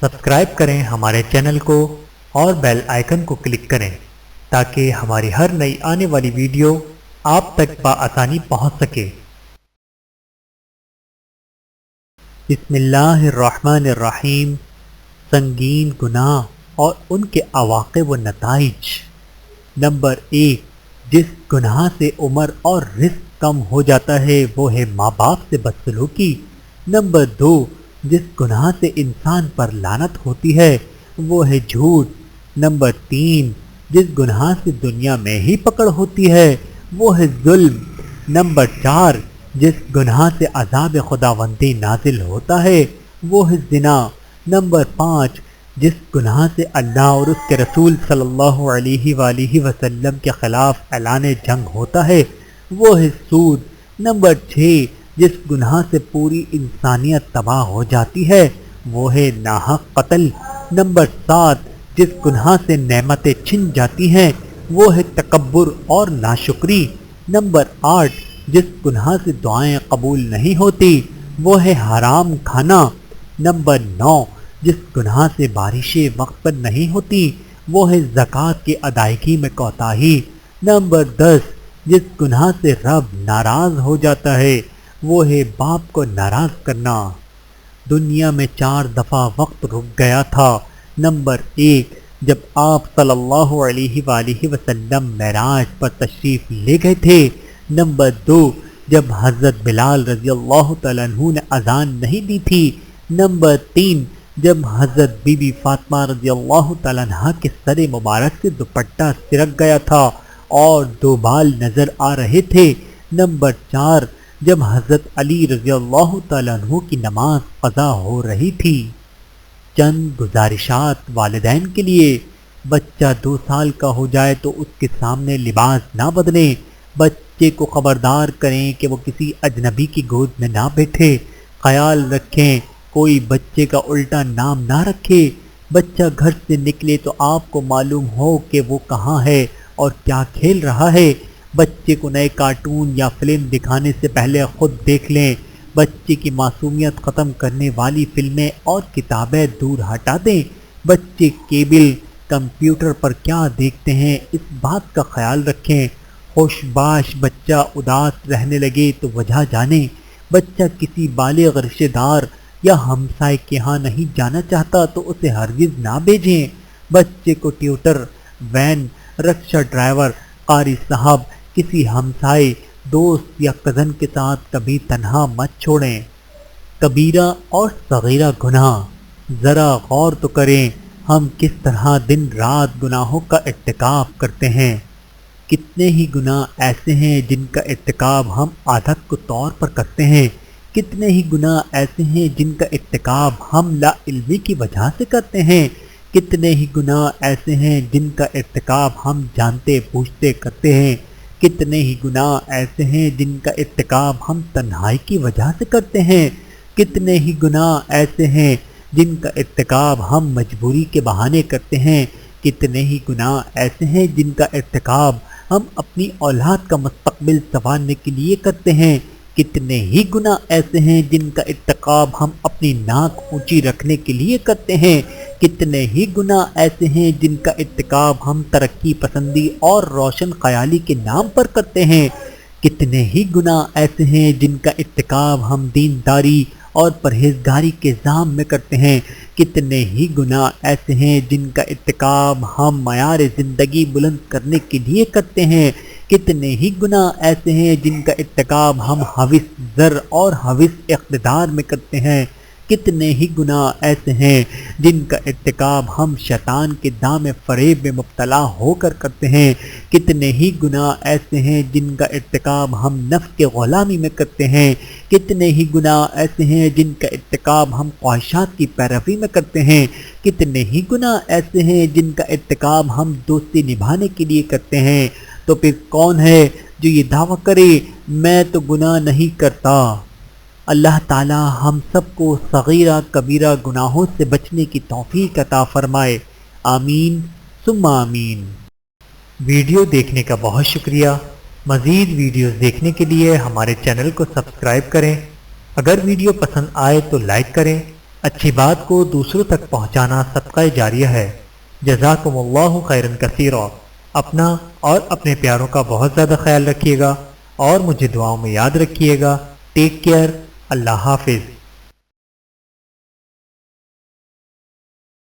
Subscribe کریں ہمارے channel کو اور بیل آئیکن کو کلک کریں تاکہ ہماری ہر نئی آنے والی ویڈیو آپ تک بآسانی پہنچ سکے۔ بسم اللہ الرحمن الرحیم۔ سنگین گناہ اور ان کے عواقب و نتائج۔ نمبر 1، جس گناہ سے عمر اور رزق کم ہو جاتا ہے وہ ہے ماں باپ سے بدسلوکی۔ نمبر 2، جس گناہ سے انسان پر لعنت ہوتی ہے وہ ہے جھوٹ۔ نمبر 3، جس گناہ سے دنیا میں ہی پکڑ ہوتی ہے وہ ہے ظلم۔ نمبر 4، جس گناہ سے عذاب خداوندی نازل ہوتا ہے وہ ہے زنا۔ نمبر 5، جس گناہ سے اللہ اور اس کے رسول صلی اللہ علیہ وآلہ وسلم کے خلاف اعلان جنگ ہوتا ہے وہ ہے سود۔ نمبر 6، جس گناہ سے پوری انسانیت تباہ ہو جاتی ہے وہ ہے ناحق قتل۔ نمبر 7، جس گناہ سے نعمتیں چھن جاتی ہیں وہ ہے تکبر اور ناشکری۔ نمبر 8، جس گناہ سے دعائیں قبول نہیں ہوتی وہ ہے حرام کھانا۔ نمبر 9، جس گناہ سے بارشیں وقت پر نہیں ہوتی وہ ہے زکوٰۃ کی ادائیگی میں کوتاہی۔ نمبر 10، جس گناہ سے رب ناراض ہو جاتا ہے وہ ہے باپ کو ناراض کرنا۔ دنیا میں 4 دفعہ وقت رک گیا تھا۔ نمبر 1، جب آپ صلی اللہ علیہ وآلہ وسلم معراج پر تشریف لے گئے تھے۔ نمبر 2، جب حضرت بلال رضی اللہ تعالیٰ عنہ نے اذان نہیں دی تھی۔ نمبر 3، جب حضرت بی بی فاطمہ رضی اللہ تعالیٰ عنہ کے سر مبارک سے دوپٹہ سرک گیا تھا اور 2 بال نظر آ رہے تھے۔ نمبر 4، جب حضرت علی رضی اللہ تعالیٰ عنہ کی نماز قضا ہو رہی تھی۔ چند گزارشات والدین کے لیے۔ بچہ 2 سال کا ہو جائے تو اس کے سامنے لباس نہ بدلیں۔ بچے کو خبردار کریں کہ وہ کسی اجنبی کی گود میں نہ بیٹھے۔ خیال رکھیں کوئی بچے کا الٹا نام نہ رکھے۔ بچہ گھر سے نکلے تو آپ کو معلوم ہو کہ وہ کہاں ہے اور کیا کھیل رہا ہے۔ بچے کو نئے کارٹون یا فلم دکھانے سے پہلے خود دیکھ لیں۔ بچے کی معصومیت ختم کرنے والی فلمیں اور کتابیں دور ہٹا دیں۔ بچے کیبل کمپیوٹر پر کیا دیکھتے ہیں اس بات کا خیال رکھیں۔ خوش باش بچہ اداس رہنے لگے تو وجہ جانیں۔ بچہ کسی بالغ رشتہ دار یا ہمسائے کے ہاں نہیں جانا چاہتا تو اسے ہرگز نہ بھیجیں۔ بچے کو ٹیوٹر، وین، رکشہ ڈرائیور، قاری صاحب، کسی ہمسائے، دوست یا کزن کے ساتھ کبھی تنہا مت چھوڑیں۔ کبیرہ اور صغیرہ گناہ۔ ذرا غور تو کریں ہم کس طرح دن رات گناہوں کا ارتکاب کرتے ہیں۔ کتنے ہی گناہ ایسے ہیں جن کا ارتکاب ہم عادت کو طور پر کرتے ہیں۔ کتنے ہی گناہ ایسے ہیں جن کا ارتکاب ہم لا علمی کی وجہ سے کرتے ہیں۔ کتنے ہی گناہ ایسے ہیں جن کا ارتکاب ہم جانتے بوجھتے کرتے ہیں۔ کتنے ہی گناہ ایسے ہیں جن کا ارتکاب ہم تنہائی کی وجہ سے کرتے ہیں۔ کتنے ہی گناہ ایسے ہیں جن کا ارتکاب ہم مجبوری کے بہانے کرتے ہیں۔ کتنے ہی گناہ ایسے ہیں جن کا ارتکاب ہم اپنی اولاد کا مستقبل سنوارنے کے لیے کرتے ہیں۔ کتنے ہی گناہ ایسے ہیں جن کا ارتکاب ہم اپنی ناک اونچی رکھنے کے لیے کرتے ہیں۔ کتنے ہی گناہ ایسے ہیں جن کا ارتکاب ہم ترقی پسندی اور روشن خیالی کے نام پر کرتے ہیں۔ کتنے ہی گناہ ایسے ہیں جن کا ارتکاب ہم دینداری اور پرہیزگاری کے ذام میں کرتے ہیں۔ کتنے ہی گناہ ایسے ہیں جن کا ارتکاب ہم معیار زندگی بلند کرنے کے لیے کرتے ہیں۔ کتنے ہی گناہ ایسے ہیں جن کا ارتکاب ہم ہوس زر اور ہوس اقتدار میں کرتے ہیں۔ کتنے ہی گناہ ایسے ہیں جن کا ارتکاب ہم شیطان کے دام فریب میں مبتلا ہو کر کرتے ہیں۔ کتنے ہی گناہ ایسے ہیں جن کا ارتکاب ہم نفس کے غلامی میں کرتے ہیں۔ کتنے ہی گناہ ایسے ہیں جن کا ارتکاب ہم خواہشات کی پیروی میں کرتے ہیں۔ کتنے ہی گناہ ایسے ہیں جن کا ارتکاب ہم دوستی نبھانے کے لیے کرتے ہیں۔ تو پھر کون ہے جو یہ دعویٰ کرے میں تو گناہ نہیں کرتا؟ اللہ تعالی ہم سب کو صغیرہ کبیرہ گناہوں سے بچنے کی توفیق عطا فرمائے۔ آمین ثم آمین۔ ویڈیو دیکھنے کا بہت شکریہ۔ مزید ویڈیوز دیکھنے کے لیے ہمارے چینل کو سبسکرائب کریں۔ اگر ویڈیو پسند آئے تو لائک کریں اچھی بات کو دوسروں تک پہنچانا صدقہ جاریہ ہے۔ جزاکم اللہ خیرا کثیرا۔ اپنا اور اپنے پیاروں کا بہت زیادہ خیال رکھیے گا اور مجھے دعاؤں میں یاد رکھیے گا۔ Take care. اللہ حافظ۔